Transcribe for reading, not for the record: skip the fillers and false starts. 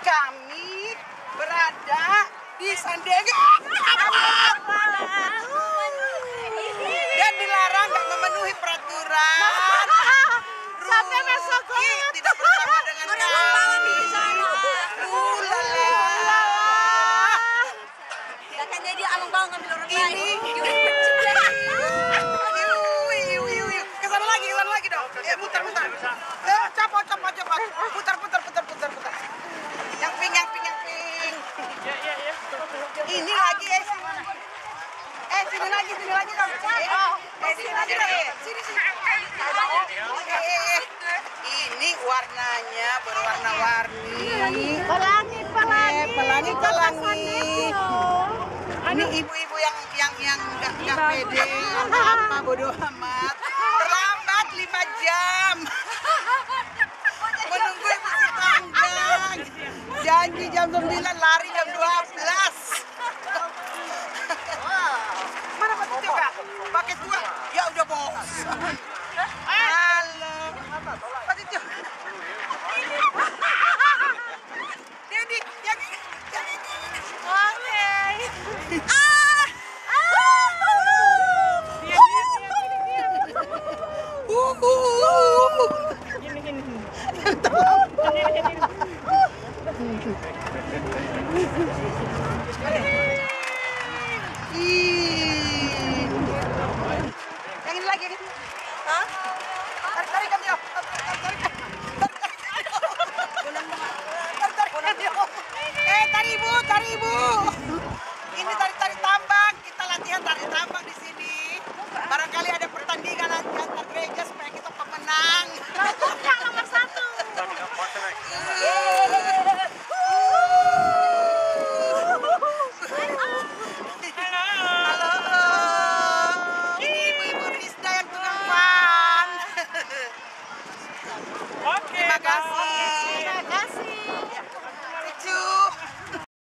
Kami berada di Sandiaga dan dilarang nggak memenuhi peraturan. Sampai besok tidak bersama dengan kami. Katanya dia abang bang ngambil orang lain. Kesana lagi dong. Muter. Cepat. Putar. Yang pink. Ini lagi sini lagi dong. Sini lagi dong. Sini. Ini warnanya berwarna-warni. Pelangi. Ini ibu-ibu yang nggak pede apa bodoh amat. Terlambat 5 jam. Menunggu ibu si tanggang. Janji jam 9, lari jam 12. Mana Pak Tito Kak? Pakai tua? Ya udah bos. Halo. Pak Tito. Yang ini lagi. Hah? Tarik kami. Tarik ibu. Ini tarik tambang. Kita latihan tarik tambang di sini. Barangkali ada pertandingan nanti antar gereja supaya kita pemenang. Yang nomor 1. Halo. Ini ibu-ibu Rizda yang tukang fan. Oke, Terima kasih.